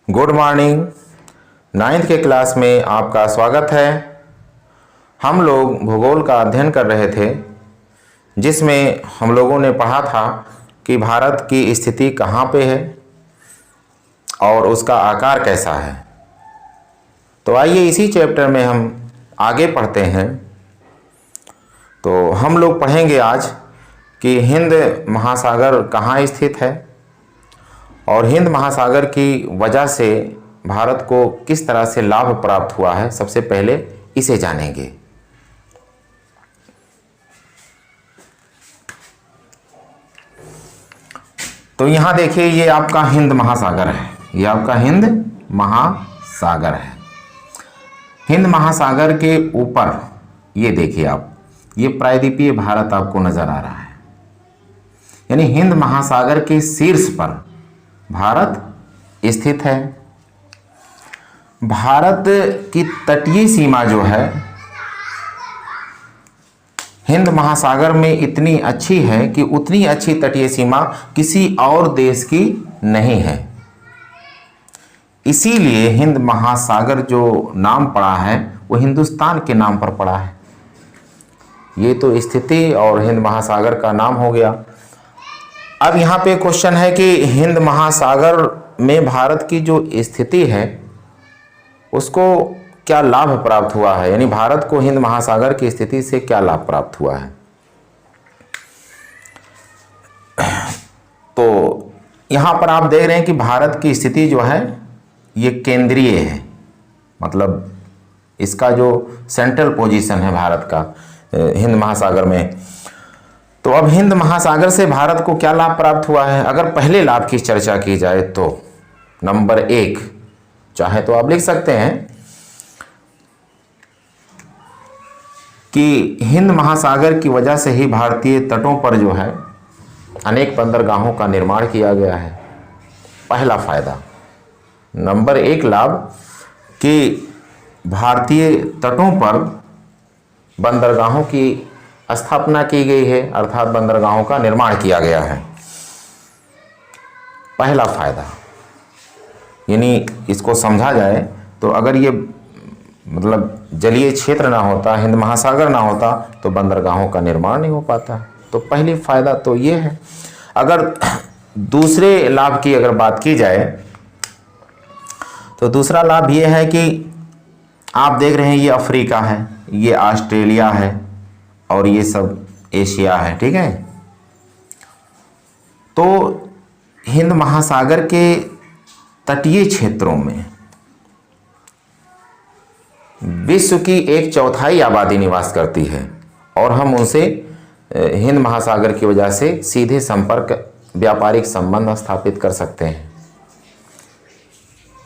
Good morning. 9th के class में आपका स्वागत है। हम लोग भूगोल का अध्ययन कर रहे थे, जिसमें हम लोगों ने पढ़ा था कि भारत की स्थिति कहाँ पे है और उसका आकार कैसा है। तो आइए इसी चैप्टर में हम आगे पढ़ते हैं। तो हम लोग पढ़ेंगे आज कि हिंद महासागर कहाँ स्थित है और हिंद महासागर की वजह से भारत को किस तरह से लाभ प्राप्त हुआ है। सबसे पहले इसे जानेंगे। तो यहां देखिए, ये आपका हिंद महासागर है। ये आपका हिंद महासागर है। हिंद महासागर के ऊपर ये देखिए आप, ये प्रायद्वीपीय भारत आपको नजर आ रहा है। यानी हिंद महासागर के शीर्ष पर भारत स्थित है। भारत की तटीय सीमा जो है हिंद महासागर में इतनी अच्छी है कि उतनी अच्छी तटीय सीमा किसी और देश की नहीं है। इसीलिए हिंद महासागर जो नाम पड़ा है वो हिंदुस्तान के नाम पर पड़ा है। ये तो स्थिति और हिंद महासागर का नाम हो गया। अब यहाँ पे क्वेश्चन है कि हिंद महासागर में भारत की जो स्थिति है उसको क्या लाभ प्राप्त हुआ है, यानी भारत को हिंद महासागर की स्थिति से क्या लाभ प्राप्त हुआ है। तो यहाँ पर आप देख रहे हैं कि भारत की स्थिति जो है ये केंद्रीय है, मतलब इसका जो सेंट्रल पोजीशन है भारत का हिंद महासागर में। तो अब हिंद महासागर से भारत को क्या लाभ प्राप्त हुआ है। अगर पहले लाभ की चर्चा की जाए तो नंबर 1, चाहे तो आप लिख सकते हैं कि हिंद महासागर की वजह से ही भारतीय तटों पर जो है अनेक बंदरगाहों का निर्माण किया गया है। पहला फायदा, नंबर 1 लाभ कि भारतीय तटों पर बंदरगाहों की स्थापना की गई है, अर्थात बंदरगाहों का निर्माण किया गया है। पहला फायदा, यानी इसको समझा जाए तो अगर ये मतलब जलीय क्षेत्र ना होता, हिंद महासागर ना होता तो बंदरगाहों का निर्माण नहीं हो पाता। तो पहली फायदा तो ये है। अगर दूसरे लाभ की अगर बात की जाए तो दूसरा लाभ ये है कि आप देख रहे हैं ये अफ्रीका है, ये ऑस्ट्रेलिया है और ये सब एशिया है, ठीक है। तो हिंद महासागर के तटीय क्षेत्रों में विश्व की 1/4 आबादी निवास करती है और हम उनसे हिंद महासागर की वजह से सीधे संपर्क, व्यापारिक संबंध स्थापित कर सकते हैं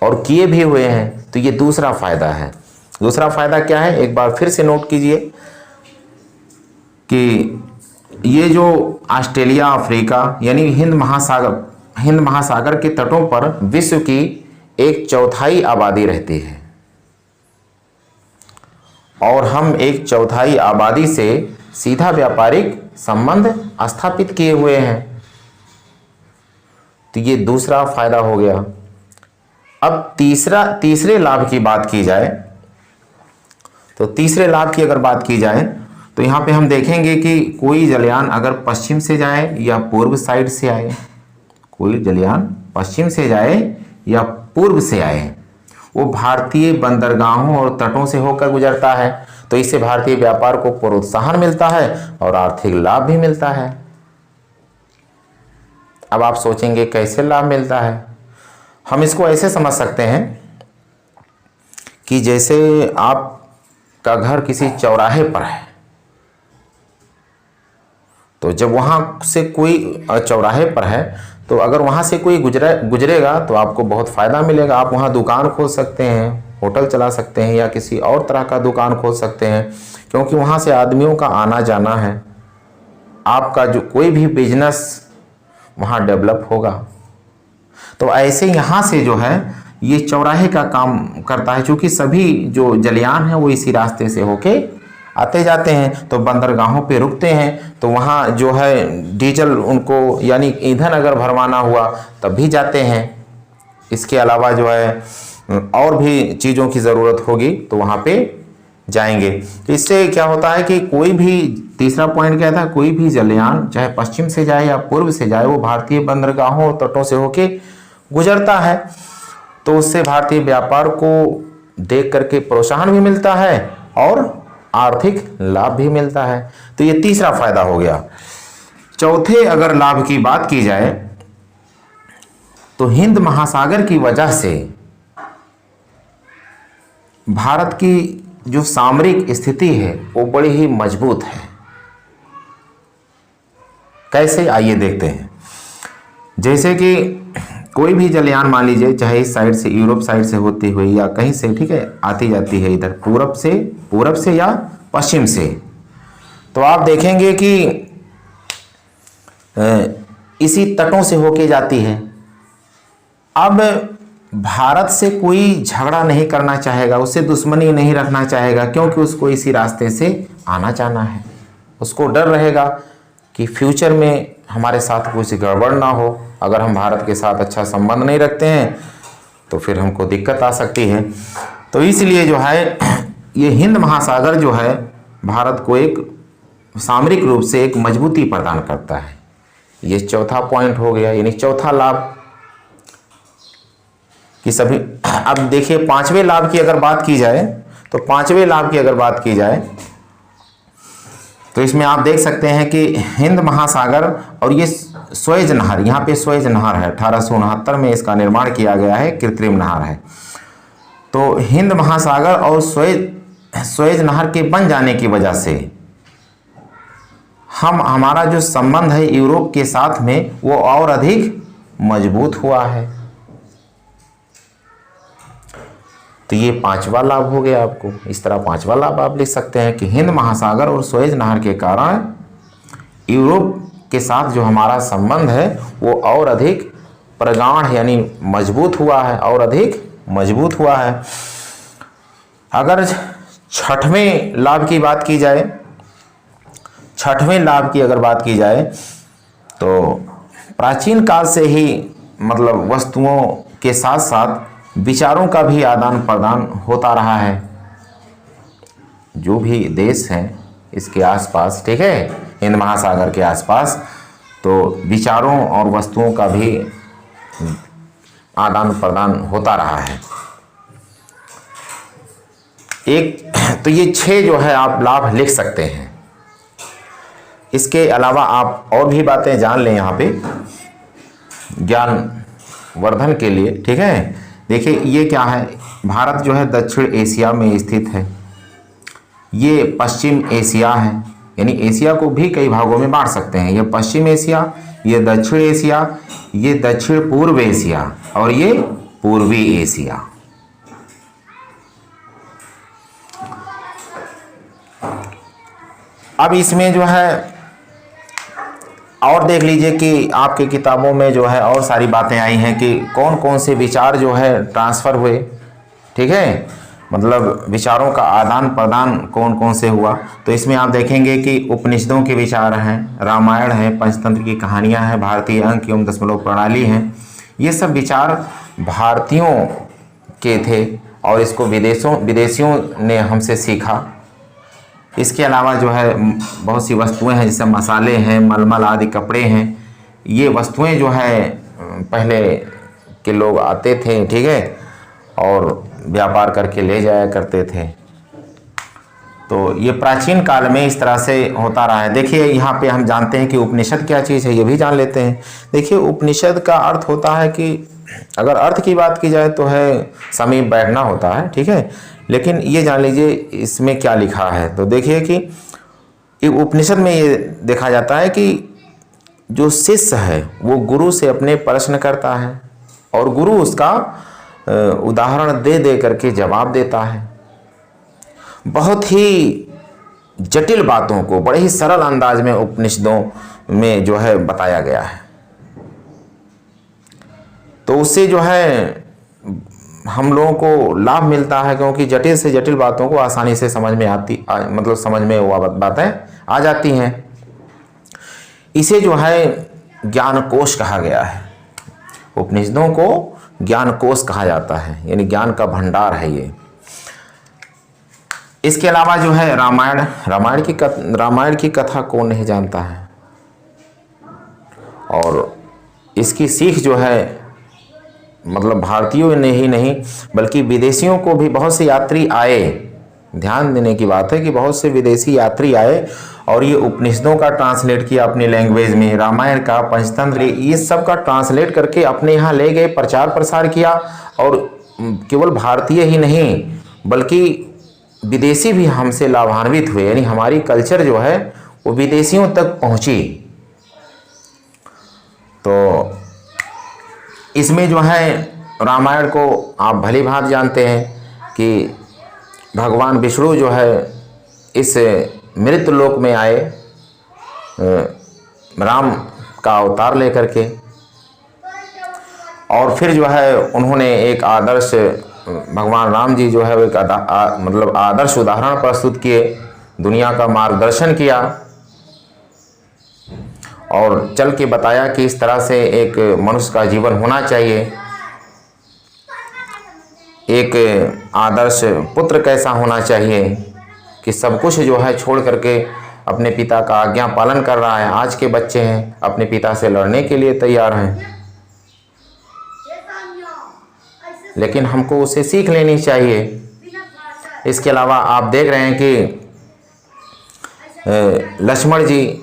और किए भी हुए हैं। तो ये दूसरा फायदा है। दूसरा फायदा क्या है, एक बार फिर से नोट कीजिए कि ये जो ऑस्ट्रेलिया, अफ्रीका यानी हिंद महासागर के तटों पर विश्व की 1/4 आबादी रहती है और हम 1/4 आबादी से सीधा व्यापारिक संबंध स्थापित किए हुए हैं। तो ये दूसरा फायदा हो गया। अब तीसरे लाभ की बात की जाए तो तीसरे लाभ की अगर बात की जाए तो यहाँ पे हम देखेंगे कि कोई जलयान अगर पश्चिम से जाए या पूर्व साइड से आए, कोई जलयान पश्चिम से जाए या पूर्व से आए, वो भारतीय बंदरगाहों और तटों से होकर गुजरता है। तो इससे भारतीय व्यापार को प्रोत्साहन मिलता है और आर्थिक लाभ भी मिलता है। अब आप सोचेंगे कैसे लाभ मिलता है। हम इसको ऐसे समझ सकते हैं कि जैसे आपका घर किसी चौराहे पर है, तो जब वहां से कोई चौराहे पर है तो अगर वहां से कोई गुजरेगा तो आपको बहुत फायदा मिलेगा। आप वहां दुकान खोल सकते हैं, होटल चला सकते हैं या किसी और तरह का दुकान खोल सकते हैं, क्योंकि वहां से आदमियों का आना जाना है। आपका जो कोई भी बिजनेस वहां डेवलप होगा। तो ऐसे यहाँ से जो है ये चौराहे का काम करता है, क्योंकि सभी जो जलयान है वो इसी रास्ते से होके आते जाते हैं। तो बंदरगाहों पे रुकते हैं, तो वहाँ जो है डीजल उनको यानी ईंधन अगर भरवाना हुआ तब भी जाते हैं। इसके अलावा जो है और भी चीज़ों की ज़रूरत होगी तो वहाँ पे जाएंगे। तो इससे क्या होता है कि कोई भी, तीसरा पॉइंट क्या था, कोई भी जलयान चाहे पश्चिम से जाए या पूर्व से जाए वो भारतीय बंदरगाहों और तटों से होके गुजरता है, तो उससे भारतीय व्यापार को देख करके प्रोत्साहन भी मिलता है और आर्थिक लाभ भी मिलता है। तो ये तीसरा फायदा हो गया। चौथे अगर लाभ की बात की जाए तो हिंद महासागर की वजह से भारत की जो सामरिक स्थिति है वो बड़ी ही मजबूत है। कैसे, आइए देखते हैं। जैसे कि कोई भी जलयान मान लीजिए, चाहे इस साइड से, यूरोप साइड से होती हुई या कहीं से, ठीक है, आती जाती है इधर पूरब से या पश्चिम से, तो आप देखेंगे कि इसी तटों से होके जाती है। अब भारत से कोई झगड़ा नहीं करना चाहेगा, उससे दुश्मनी नहीं रखना चाहेगा, क्योंकि उसको इसी रास्ते से आना जाना है। उसको डर रहेगा कि फ्यूचर में हमारे साथ कुछ गड़बड़ ना हो। अगर हम भारत के साथ अच्छा संबंध नहीं रखते हैं तो फिर हमको दिक्कत आ सकती है। तो इसलिए जो है ये हिंद महासागर जो है भारत को एक सामरिक रूप से एक मजबूती प्रदान करता है। ये चौथा पॉइंट हो गया, यानी चौथा लाभ कि सभी। अब देखिए पांचवें लाभ की अगर बात की जाए तो इसमें आप देख सकते हैं कि हिंद महासागर और ये स्वेज नहर, यहाँ पे स्वेज नहर है, 1869 में इसका निर्माण किया गया है, कृत्रिम नहर है। तो हिंद महासागर और स्वेज नहर के बन जाने की वजह से हमारा जो संबंध है यूरोप के साथ में वो और अधिक मजबूत हुआ है। तो ये पांचवा लाभ हो गया आपको। इस तरह पांचवा लाभ आप लिख सकते हैं कि हिंद महासागर और स्वेज नहर के कारण यूरोप के साथ जो हमारा संबंध है वो और अधिक प्रगाढ़ यानी मजबूत हुआ है, और अधिक मजबूत हुआ है। अगर छठवें लाभ की बात की जाए, तो प्राचीन काल से ही मतलब वस्तुओं के साथ साथ विचारों का भी आदान प्रदान होता रहा है। जो भी देश हैं इसके आसपास, ठीक है, हिंद महासागर के आसपास, तो विचारों और वस्तुओं का भी आदान प्रदान होता रहा है। तो ये 6 जो है आप लाभ लिख सकते हैं। इसके अलावा आप और भी बातें जान लें यहाँ पे ज्ञान वर्धन के लिए, ठीक है। देखिए ये क्या है, भारत जो है दक्षिण एशिया में स्थित है। ये पश्चिम एशिया है, यानी एशिया को भी कई भागों में बांट सकते हैं। ये पश्चिम एशिया, ये दक्षिण एशिया, ये दक्षिण पूर्व एशिया और ये पूर्वी एशिया। अब इसमें जो है और देख लीजिए कि आपकी किताबों में जो है और सारी बातें आई हैं कि कौन कौन से विचार जो है ट्रांसफ़र हुए, ठीक है, मतलब विचारों का आदान प्रदान कौन कौन से हुआ। तो इसमें आप देखेंगे कि उपनिषदों के विचार हैं, रामायण है, पंचतंत्र की कहानियां हैं, भारतीय अंक एवं दशमलव प्रणाली हैं। ये सब विचार भारतीयों के थे और इसको विदेशियों ने हमसे सीखा। इसके अलावा जो है बहुत सी वस्तुएं हैं, जैसे मसाले हैं, मलमल आदि कपड़े हैं। ये वस्तुएं जो है पहले के लोग आते थे, ठीक है, और व्यापार करके ले जाया करते थे। तो ये प्राचीन काल में इस तरह से होता रहा है। देखिए यहाँ पे हम जानते हैं कि उपनिषद क्या चीज़ है, ये भी जान लेते हैं। देखिए उपनिषद का अर्थ होता है कि अगर अर्थ की बात की जाए तो है समीप बैठना होता है, ठीक है, लेकिन ये जान लीजिए इसमें क्या लिखा है। तो देखिए कि उपनिषद में ये देखा जाता है कि जो शिष्य है वो गुरु से अपने प्रश्न करता है और गुरु उसका उदाहरण दे करके जवाब देता है। बहुत ही जटिल बातों को बड़े ही सरल अंदाज में उपनिषदों में जो है बताया गया है। तो उससे जो है हम लोगों को लाभ मिलता है, क्योंकि जटिल से जटिल बातों को आसानी से समझ में मतलब समझ में वो बातें आ जाती हैं। इसे जो है ज्ञान कोश कहा गया है। उपनिषदों को ज्ञान कोश कहा जाता है, यानी ज्ञान का भंडार है ये। इसके अलावा जो है रामायण की कथा कौन नहीं जानता है। और इसकी सीख जो है मतलब भारतीयों ने ही नहीं बल्कि विदेशियों को भी, बहुत से यात्री आए, ध्यान देने की बात है कि बहुत से विदेशी यात्री आए और ये उपनिषदों का ट्रांसलेट किया अपनी लैंग्वेज में, रामायण का, पंचतंत्र, ये सब का ट्रांसलेट करके अपने यहाँ ले गए, प्रचार प्रसार किया। और केवल भारतीय ही नहीं बल्कि विदेशी भी हमसे लाभान्वित हुए, यानी हमारी कल्चर जो है वो विदेशियों तक पहुंची। तो इसमें जो है रामायण को आप भली भांति जानते हैं कि भगवान विष्णु जो है इस मृत लोक में आए राम का अवतार लेकर के, और फिर जो है उन्होंने एक आदर्श, भगवान राम जी जो है वो एक मतलब आदर्श उदाहरण प्रस्तुत किए, दुनिया का मार्गदर्शन किया और चल के बताया कि इस तरह से एक मनुष्य का जीवन होना चाहिए, एक आदर्श पुत्र कैसा होना चाहिए कि सब कुछ जो है छोड़ करके अपने पिता का आज्ञा पालन कर रहा है। आज के बच्चे हैं अपने पिता से लड़ने के लिए तैयार हैं, लेकिन हमको उसे सीख लेनी चाहिए। इसके अलावा आप देख रहे हैं कि लक्ष्मण जी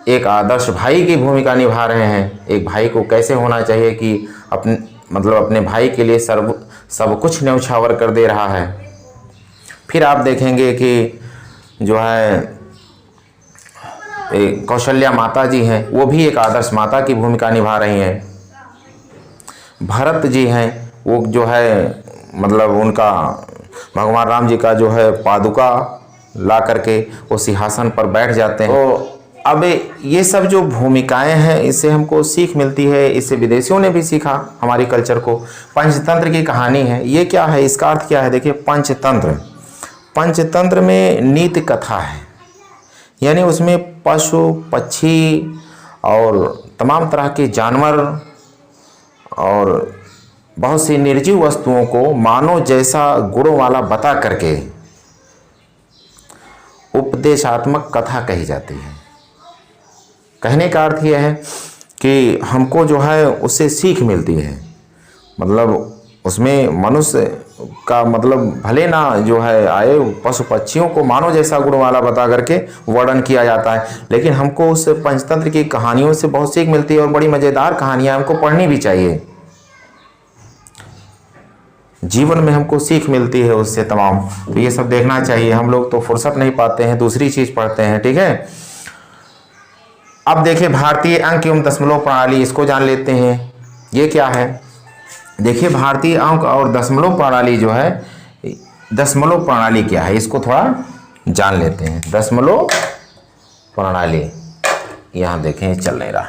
एक आदर्श भाई की भूमिका निभा रहे हैं। एक भाई को कैसे होना चाहिए कि अपने भाई के लिए सब कुछ न्यौछावर कर दे रहा है। फिर आप देखेंगे कि जो है कौशल्या माता जी हैं, वो भी एक आदर्श माता की भूमिका निभा रही हैं। भरत जी हैं, वो जो है मतलब उनका भगवान राम जी का जो है पादुका ला करके वो सिंहासन पर बैठ जाते हैं। तो अब ये सब जो भूमिकाएं हैं इससे हमको सीख मिलती है, इससे विदेशियों ने भी सीखा हमारी कल्चर को। पंचतंत्र की कहानी है, ये क्या है, इसका अर्थ क्या है? देखिए पंचतंत्र में नीति कथा है, यानी उसमें पशु पक्षी और तमाम तरह के जानवर और बहुत सी निर्जीव वस्तुओं को मानव जैसा गुणों वाला बता करके उपदेशात्मक कथा कही जाती है। कहने का अर्थ यह है कि हमको जो है उससे सीख मिलती है, मतलब उसमें मनुष्य का मतलब भले ना जो है आए पशु पक्षियों को मानव जैसा गुण वाला बता करके वर्णन किया जाता है, लेकिन हमको उस पंचतंत्र की कहानियों से बहुत सीख मिलती है और बड़ी मज़ेदार कहानियाँ हमको पढ़नी भी चाहिए। जीवन में हमको सीख मिलती है उससे तमाम, तो ये सब देखना चाहिए। हम लोग तो फुर्सत नहीं पाते हैं, दूसरी चीज़ पढ़ते हैं, ठीक है। अब देखिए भारतीय अंक एवं दशमलव प्रणाली, इसको जान लेते हैं। ये क्या है? देखिए भारतीय अंक और दशमलव प्रणाली जो है, दशमलव प्रणाली क्या है इसको थोड़ा जान लेते हैं। दशमलव प्रणाली, यहाँ देखें चल नहीं रहा।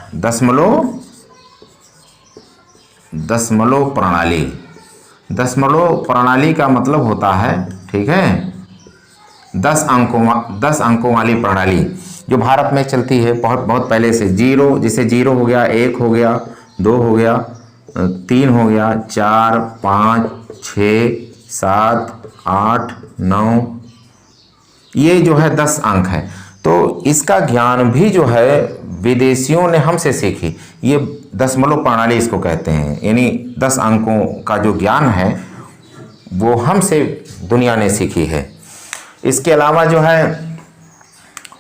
दशमलव प्रणाली का मतलब होता है, ठीक है, 10 अंकों वाली प्रणाली जो भारत में चलती है बहुत पहले से। जीरो, जैसे 0 हो गया, 1 हो गया, 2 हो गया, 3 हो गया, 4, 5, 6, 7, 8, 9, ये जो है 10 अंक है। तो इसका ज्ञान भी जो है विदेशियों ने हमसे सीखी। ये दशमलव प्रणाली इसको कहते हैं, यानी 10 अंकों का जो ज्ञान है वो हमसे दुनिया ने सीखी है। इसके अलावा जो है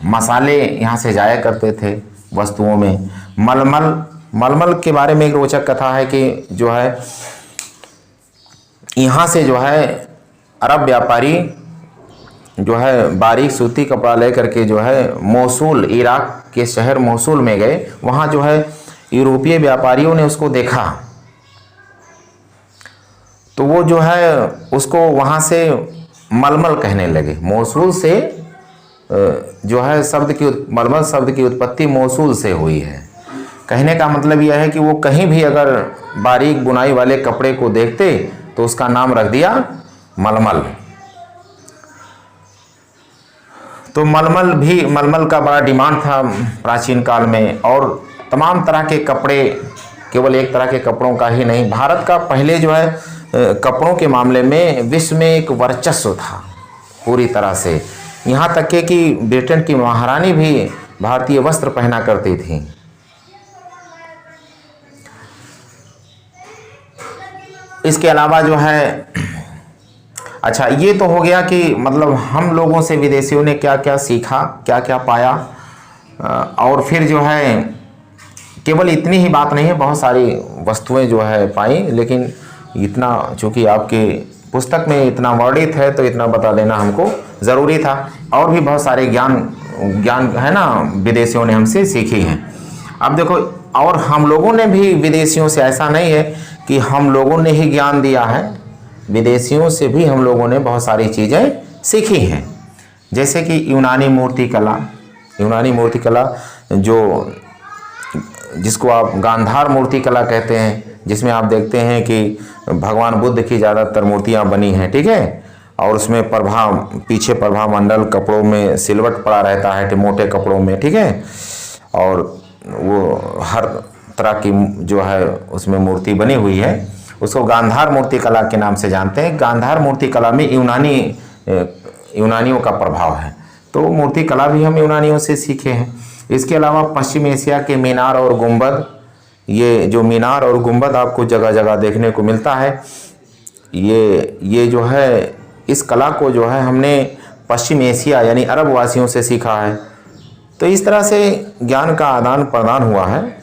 मसाले यहाँ से जाया करते थे वस्तुओं में। मलमल के बारे में एक रोचक कथा है कि जो है यहाँ से जो है अरब व्यापारी जो है बारीक सूती कपड़ा लेकर के जो है मोसूल, इराक के शहर मोसूल में गए। वहाँ जो है यूरोपीय व्यापारियों ने उसको देखा, तो वो जो है उसको वहाँ से मलमल कहने लगे। मोसूल से जो है मलमल शब्द की उत्पत्ति मोसूल से हुई है। कहने का मतलब यह है कि वो कहीं भी अगर बारीक बुनाई वाले कपड़े को देखते तो उसका नाम रख दिया मलमल। तो मलमल का बड़ा डिमांड था प्राचीन काल में, और तमाम तरह के कपड़े केवल एक तरह के कपड़ों का ही नहीं, भारत का पहले जो है कपड़ों के मामले में विश्व में एक वर्चस्व था पूरी तरह से। यहाँ तक के कि ब्रिटेन की महारानी भी भारतीय वस्त्र पहना करती थी। इसके अलावा जो है, अच्छा ये तो हो गया कि मतलब हम लोगों से विदेशियों ने क्या क्या सीखा, क्या क्या पाया। और फिर जो है केवल इतनी ही बात नहीं है, बहुत सारी वस्तुएं जो है पाई, लेकिन इतना चूंकि आपके पुस्तक में इतना वर्णित है तो इतना बता देना हमको ज़रूरी था। और भी बहुत सारे ज्ञान है ना विदेशियों ने हमसे सीखी हैं। अब देखो, और हम लोगों ने भी विदेशियों से, ऐसा नहीं है कि हम लोगों ने ही ज्ञान दिया है, विदेशियों से भी हम लोगों ने बहुत सारी चीज़ें सीखी हैं। जैसे कि यूनानी मूर्ति कला जो जिसको आप गांधार मूर्ति कला कहते हैं, जिसमें आप देखते हैं कि भगवान बुद्ध की ज़्यादातर मूर्तियाँ बनी हैं, ठीक है। और उसमें पीछे प्रभा मंडल कपड़ों में सिलवट पड़ा रहता है, मोटे कपड़ों में, ठीक है। और वो हर तरह की जो है उसमें मूर्ति बनी हुई है, उसको गांधार मूर्ति कला के नाम से जानते हैं। गांधार मूर्ति कला में यूनानियों का प्रभाव है, तो मूर्ति कला भी हम यूनानियों से सीखे हैं। इसके अलावा पश्चिम एशिया के मीनार और गुंबद, ये जो मीनार और गुंबद आपको जगह जगह देखने को मिलता है, ये जो है इस कला को जो है हमने पश्चिम एशिया यानी अरब वासियों से सीखा है। तो इस तरह से ज्ञान का आदान प्रदान हुआ है।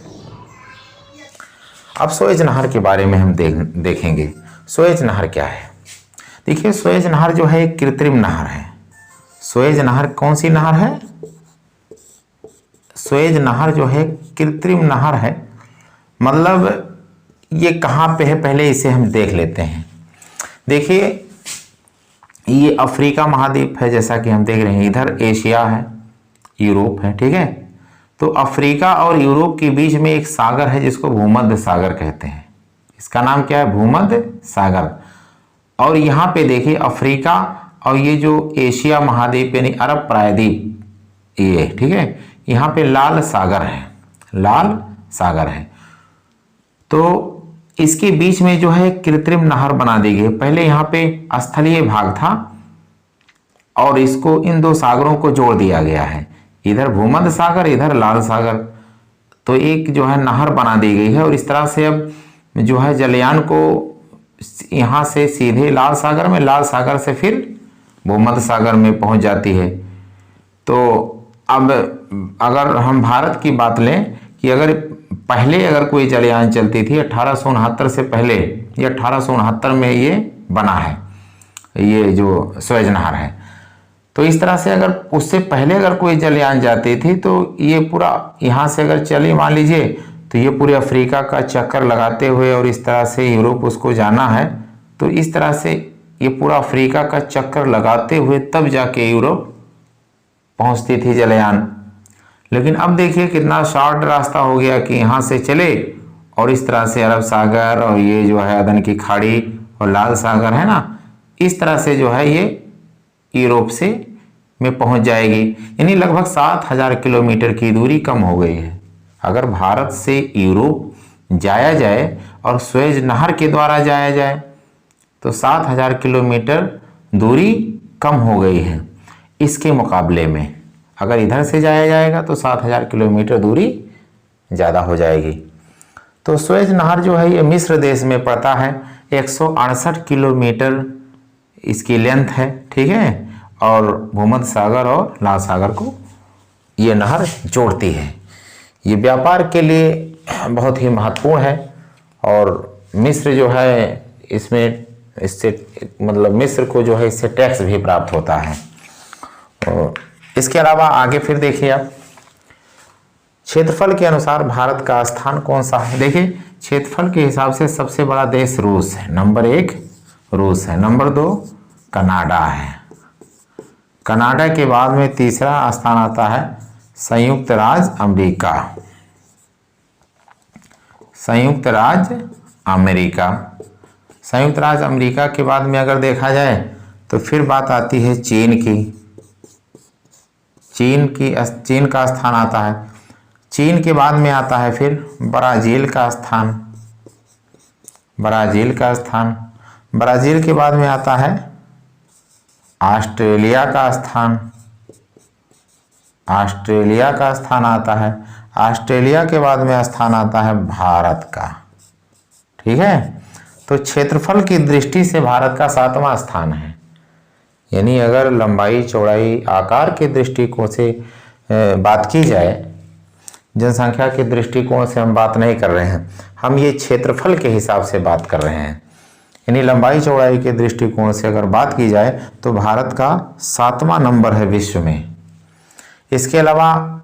अब सुएज नहर के बारे में हम देखेंगे। सुएज नहर क्या है? देखिए, सुएज नहर जो है एक कृत्रिम नहर है। सुएज नहर कौन सी नहर है? सुएज नहर जो है कृत्रिम नहर है। मतलब ये कहाँ पे है, पहले इसे हम देख लेते हैं। देखिए, ये अफ्रीका महाद्वीप है, जैसा कि हम देख रहे हैं। इधर एशिया है, यूरोप है, ठीक है। तो अफ्रीका और यूरोप के बीच में एक सागर है जिसको भूमध्य सागर कहते हैं। इसका नाम क्या है? भूमध्य सागर। और यहाँ पे देखिए, अफ्रीका और ये जो एशिया महाद्वीप यानी अरब प्रायद्वीप, ये ठीक है, यहाँ पे लाल सागर है, लाल सागर है। तो इसके बीच में जो है कृत्रिम नहर बना दी गई। पहले यहाँ पे स्थलीय भाग था और इसको इन दो सागरों को जोड़ दिया गया है, इधर भूमध्य सागर, इधर लाल सागर। तो एक जो है नहर बना दी गई है और इस तरह से अब जो है जलयान को यहाँ से सीधे लाल सागर में, लाल सागर से फिर भूमध्य सागर में पहुँच जाती है। तो अब अगर हम भारत की बात लें कि अगर कोई जलयान चलती थी 1869 से पहले, या 1869 में ये बना है, ये जो सुएज नहर है। तो इस तरह से अगर उससे पहले अगर कोई जलयान जाती थी तो ये पूरा यहाँ से अगर चली, मान लीजिए, तो ये पूरे अफ्रीका का चक्कर लगाते हुए और इस तरह से यूरोप उसको जाना है। तो इस तरह से ये पूरा अफ्रीका का चक्कर लगाते हुए तब जाके यूरोप पहुँचती थी जलयान। लेकिन अब देखिए कितना शॉर्ट रास्ता हो गया कि यहाँ से चले और इस तरह से अरब सागर और ये जो है अदन की खाड़ी और लाल सागर है ना, इस तरह से जो है ये यूरोप से में पहुँच जाएगी। यानी लगभग 7000 किलोमीटर की दूरी कम हो गई है। अगर भारत से यूरोप जाया जाए और सुएज नहर के द्वारा जाया जाए तो 7000 किलोमीटर दूरी कम हो गई है। इसके मुकाबले में अगर इधर से जाया जाएगा तो 7000 किलोमीटर दूरी ज़्यादा हो जाएगी। तो सुएज नहर जो है ये मिस्र देश में पड़ता है। 168 किलोमीटर इसकी लेंथ है, ठीक है। और भूमध्य सागर और लाल सागर को ये नहर जोड़ती है। ये व्यापार के लिए बहुत ही महत्वपूर्ण है। और मिस्र जो है इससे मतलब मिस्र को जो है इससे टैक्स भी प्राप्त होता है। और इसके अलावा आगे फिर देखिए आप, क्षेत्रफल के अनुसार भारत का स्थान कौन सा है? देखिए, क्षेत्रफल के हिसाब से सबसे बड़ा देश रूस है। नंबर 1 रूस है, नंबर 2 कनाडा है। कनाडा के बाद में तीसरा स्थान आता है संयुक्त राज्य अमेरिका। संयुक्त राज्य अमेरिका। संयुक्त राज्य अमेरिका के बाद में अगर देखा जाए तो फिर बात आती है चीन की। चीन का स्थान आता है चीन के बाद में आता है फिर ब्राज़ील का स्थान। ब्राज़ील का स्थान, ब्राज़ील के बाद में आता है ऑस्ट्रेलिया का स्थान। ऑस्ट्रेलिया का स्थान आता है। ऑस्ट्रेलिया के बाद में स्थान आता है भारत का। ठीक है, तो क्षेत्रफल की दृष्टि से भारत का 7वां स्थान है। यानी अगर लंबाई चौड़ाई आकार के दृष्टिकोण से बात की जाए, जनसंख्या के दृष्टिकोण से हम बात नहीं कर रहे हैं, हम ये क्षेत्रफल के हिसाब से बात कर रहे हैं। यानी लंबाई चौड़ाई के दृष्टिकोण से अगर बात की जाए तो भारत का 7वां नंबर है विश्व में। इसके अलावा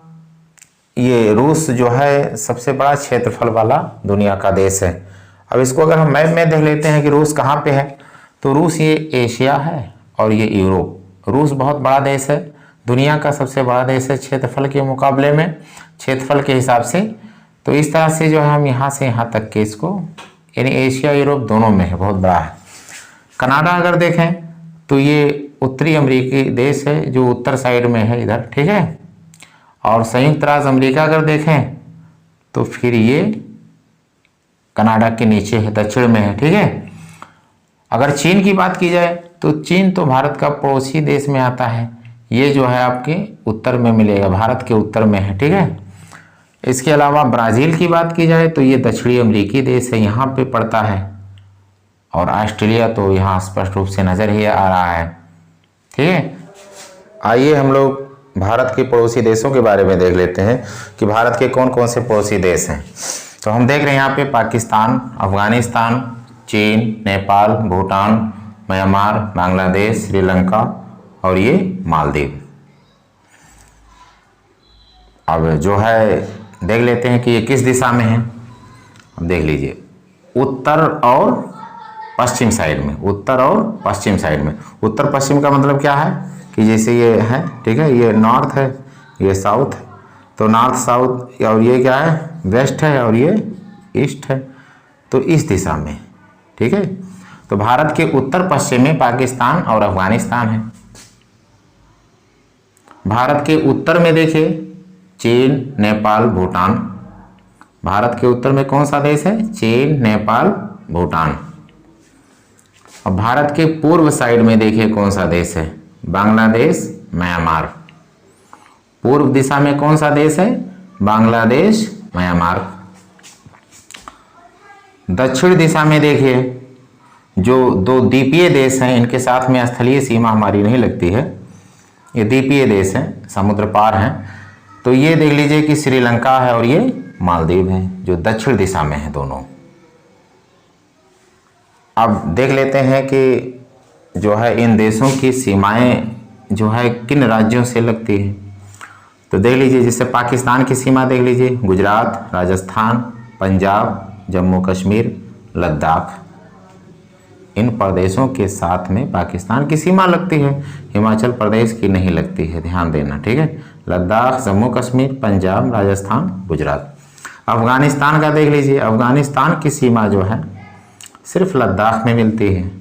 ये रूस जो है सबसे बड़ा क्षेत्रफल वाला दुनिया का देश है। अब इसको अगर हम मैप में देख लेते हैं कि रूस कहाँ पे है, तो रूस ये एशिया है और ये यूरोप। रूस बहुत बड़ा देश है, दुनिया का सबसे बड़ा देश है क्षेत्रफल के मुकाबले में, क्षेत्रफल के हिसाब से। तो इस तरह से जो है हम यहाँ से यहाँ तक के इसको, यानी एशिया यूरोप दोनों में है, बहुत बड़ा है। कनाडा अगर देखें तो ये उत्तरी अमेरिकी देश है जो उत्तर साइड में है इधर। ठीक है, और संयुक्त राज्य अमेरिका अगर देखें तो फिर ये कनाडा के नीचे है, दक्षिण में है। ठीक है, अगर चीन की बात की जाए तो चीन तो भारत का पड़ोसी देश में आता है। ये जो है आपके उत्तर में मिलेगा, भारत के उत्तर में है। ठीक है, इसके अलावा ब्राज़ील की बात की जाए तो ये दक्षिणी अमेरिकी देश है, यहाँ पे पड़ता है। और ऑस्ट्रेलिया तो यहाँ स्पष्ट रूप से नज़र ही आ रहा है। ठीक है, आइए हम लोग भारत के पड़ोसी देशों के बारे में देख लेते हैं कि भारत के कौन कौन से पड़ोसी देश हैं। तो हम देख रहे हैं यहाँ पे पाकिस्तान, अफगानिस्तान, चीन, नेपाल, भूटान, म्यांमार, बांग्लादेश, श्रीलंका और ये मालदीव। अब जो है देख लेते हैं कि ये किस दिशा में है। अब देख लीजिए, उत्तर और पश्चिम साइड में, उत्तर और पश्चिम साइड में। उत्तर पश्चिम का मतलब क्या है कि जैसे ये है, ठीक है, ये नॉर्थ है, ये साउथ है, तो नॉर्थ साउथ, और ये क्या है वेस्ट है और ये ईस्ट है, तो इस दिशा में। ठीक है, तो भारत के उत्तर पश्चिम में पाकिस्तान और अफगानिस्तान है। भारत के उत्तर में देखिए चीन, नेपाल, भूटान। भारत के उत्तर में कौन सा देश है? चीन, नेपाल, भूटान। और भारत के पूर्व साइड में देखिए कौन सा देश है? बांग्लादेश, म्यांमार। पूर्व दिशा में कौन सा देश है? बांग्लादेश, म्यांमार। दक्षिण दिशा में देखिए जो दो द्वीपीय देश हैं, इनके साथ में स्थलीय सीमा हमारी नहीं लगती है, ये द्वीपीय देश हैं, समुद्र पार हैं। तो ये देख लीजिए कि श्रीलंका है और ये मालदीव है, जो दक्षिण दिशा में है दोनों। अब देख लेते हैं कि जो है इन देशों की सीमाएं जो है किन राज्यों से लगती है। तो देख लीजिए, जैसे पाकिस्तान की सीमा देख लीजिए, गुजरात, राजस्थान, पंजाब, जम्मू कश्मीर, लद्दाख, इन प्रदेशों के साथ में पाकिस्तान की सीमा लगती है। हिमाचल प्रदेश की नहीं लगती है, ध्यान देना, ठीक है। लद्दाख, जम्मू कश्मीर, पंजाब, राजस्थान, गुजरात। अफगानिस्तान का देख लीजिए, अफगानिस्तान की सीमा जो है सिर्फ लद्दाख में मिलती है,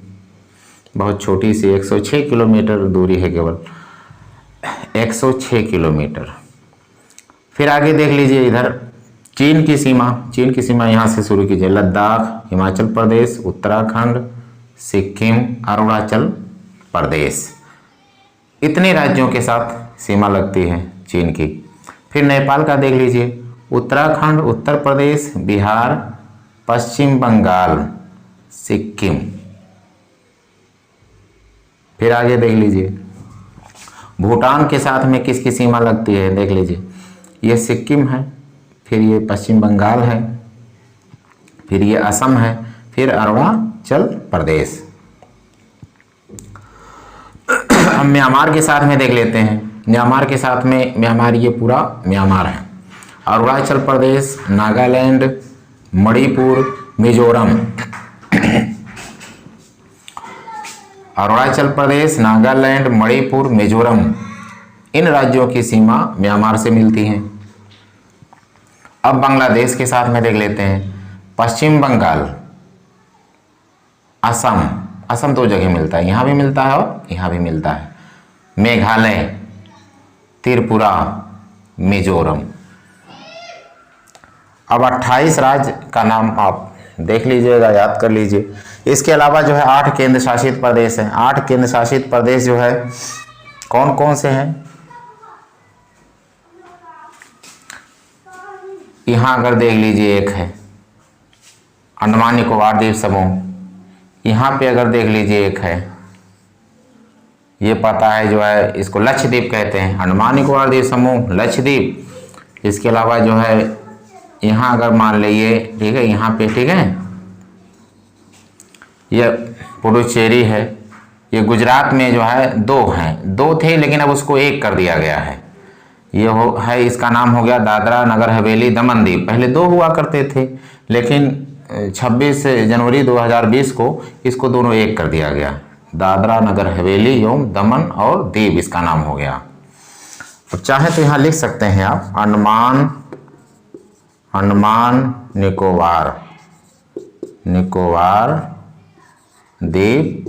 बहुत छोटी सी 106 किलोमीटर दूरी है, केवल 106 किलोमीटर। फिर आगे देख लीजिए इधर चीन की सीमा यहाँ से शुरू कीजिए, लद्दाख, हिमाचल प्रदेश, उत्तराखंड, सिक्किम, अरुणाचल प्रदेश, इतने राज्यों के साथ सीमा लगती है चीन की। फिर नेपाल का देख लीजिए, उत्तराखंड, उत्तर प्रदेश, बिहार, पश्चिम बंगाल, सिक्किम। फिर आगे देख लीजिए भूटान के साथ में किसकी सीमा लगती है, देख लीजिए, ये सिक्किम है, फिर ये पश्चिम बंगाल है, फिर ये असम है, फिर अरुणाचल प्रदेश। हम म्यांमार के साथ में देख लेते हैं, म्यांमार के साथ में, म्यांमार ये पूरा म्यांमार है, अरुणाचल प्रदेश, नागालैंड, मणिपुर, मिजोरम। अरुणाचल प्रदेश, नागालैंड, मणिपुर, मिजोरम, इन राज्यों की सीमा म्यांमार से मिलती हैं। अब बांग्लादेश के साथ में देख लेते हैं, पश्चिम बंगाल, असम दो जगह मिलता है, यहाँ भी मिलता है और यहाँ भी मिलता है, मेघालय, त्रिपुरा, मिजोरम। अब 28 राज्य का नाम आप देख लीजिएगा, याद कर लीजिए। इसके अलावा जो है 8 केंद्र शासित प्रदेश हैं। 8 केंद्र शासित प्रदेश जो है कौन कौन से हैं, यहाँ अगर देख लीजिए, एक है अंडमान निकोबार द्वीप समूह, यहाँ पे अगर देख लीजिए एक है, ये पता है जो है, इसको लक्षद्वीप कहते हैं, अंडमान निकोबार द्वीप समूह, लक्षद्वीप। इसके अलावा जो है यहाँ अगर मान लीजिए, ठीक है, यहाँ पे, ठीक है, ये पुडुचेरी है। ये गुजरात में जो है 2 हैं, 2 थे लेकिन अब उसको 1 कर दिया गया है। ये हो है, इसका नाम हो गया दादरा नगर हवेली दमन दीव। पहले 2 हुआ करते थे, लेकिन 26 जनवरी 2020 को इसको दोनों 1 कर दिया गया। दादरा नगर हवेली एवं दमन और दीव इसका नाम हो गया। अब चाहे तो यहाँ लिख सकते हैं आप अंडमान निकोबार द्वीप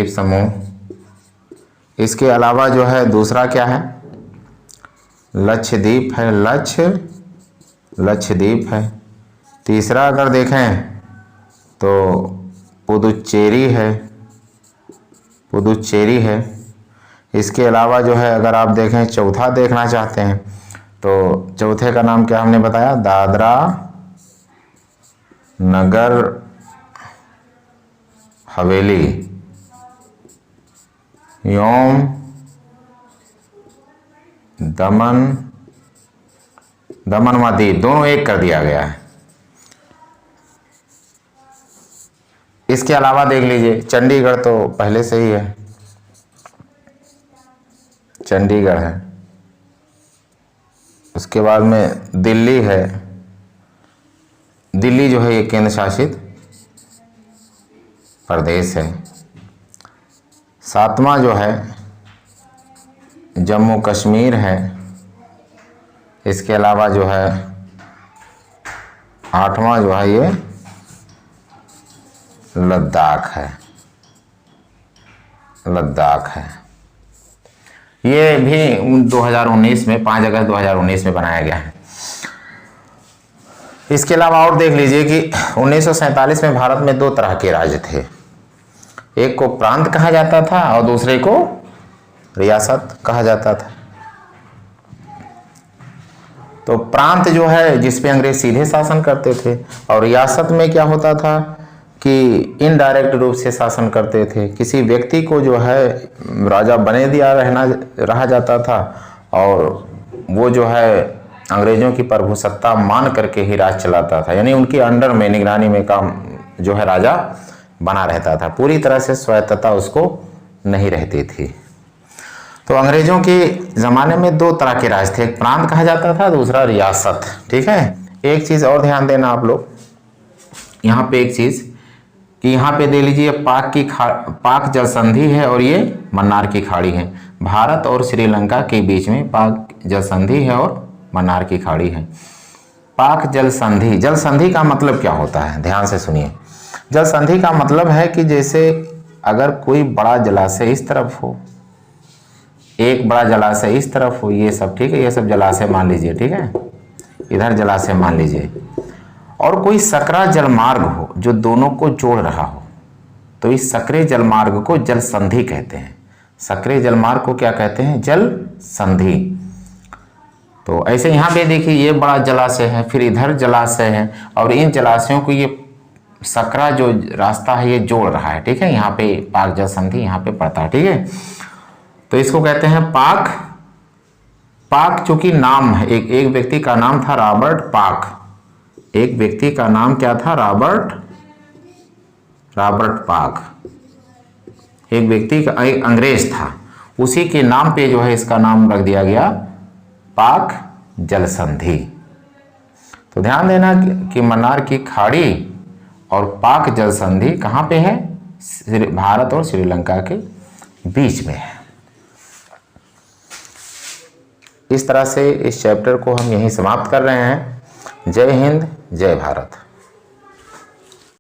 समूह। इसके अलावा जो है दूसरा क्या है, लक्षद्वीप है, लक्षद्वीप है। तीसरा अगर देखें तो पुडुचेरी है। इसके अलावा जो है अगर आप देखें, चौथा देखना चाहते हैं तो चौथे का नाम क्या हमने बताया, दादरा नगर हवेली एवं दमन व दीव, दोनों 1 कर दिया गया है। इसके अलावा देख लीजिए, चंडीगढ़ तो पहले से ही है, चंडीगढ़ है। उसके बाद में दिल्ली है, दिल्ली जो है ये केंद्र शासित प्रदेश है। 7वां जो है जम्मू कश्मीर है। इसके अलावा जो है 8वां जो है ये लद्दाख है। ये भी 2019 में 5 अगस्त 2019 में बनाया गया है। इसके अलावा और देख लीजिए कि 1947 में भारत में 2 तरह के राज्य थे, एक को प्रांत कहा जाता था और दूसरे को रियासत कहा जाता था। तो प्रांत जो है जिसपे अंग्रेज सीधे शासन करते थे, और रियासत में क्या होता था कि इनडायरेक्ट रूप से शासन करते थे। किसी व्यक्ति को जो है राजा बने दिया रहा जाता था, और वो जो है अंग्रेजों की प्रभुसत्ता मान करके ही राज चलाता था, यानी उनके अंडर में, निगरानी में काम जो है राजा बना रहता था। पूरी तरह से स्वायत्तता उसको नहीं रहती थी। तो अंग्रेजों के ज़माने में 2 तरह के राज थे, एक प्रांत कहा जाता था, दूसरा रियासत। ठीक है। एक चीज़ और ध्यान देना आप लोग, यहाँ पे एक चीज़ कि यहाँ पे दे लीजिए पाक जल संधि है और ये मन्नार की खाड़ी है। भारत और श्रीलंका के बीच में पाक जल संधि है और मन्नार की खाड़ी है। पाक जल संधि, जल संधि का मतलब क्या होता है, ध्यान से सुनिए। जल संधि का मतलब है कि जैसे अगर कोई बड़ा जलाशय इस तरफ हो, एक बड़ा जलाशय इस तरफ हो, ये सब, ठीक है, ये सब जलाशय मान लीजिए, ठीक है, इधर जलाशय मान लीजिए, और कोई सकरा जलमार्ग हो जो दोनों को जोड़ रहा हो, तो इस सकरे जलमार्ग को जल संधि कहते हैं। सकरे जलमार्ग को क्या कहते हैं, जल संधि। तो ऐसे यहाँ पे देखिए ये बड़ा जलाशय है, फिर इधर जलाशय है, और इन जलाशयों को ये सकरा जो रास्ता है ये जोड़ रहा है। ठीक है, यहाँ पे पाक जल संधि यहाँ पे पड़ता है। ठीक है, तो इसको कहते हैं पाक। पाक चूंकि नाम है, एक व्यक्ति का नाम था रॉबर्ट पाक। एक व्यक्ति का नाम क्या था, रॉबर्ट पाक। एक व्यक्ति का, एक अंग्रेज था, उसी के नाम पे जो है इसका नाम रख दिया गया पाक जल संधि। तो ध्यान देना कि मन्नार की खाड़ी और पाक जल संधि कहाँ पे है, भारत और श्रीलंका के बीच में है। इस तरह से इस चैप्टर को हम यहीं समाप्त कर रहे हैं। जय हिंद, जय भारत।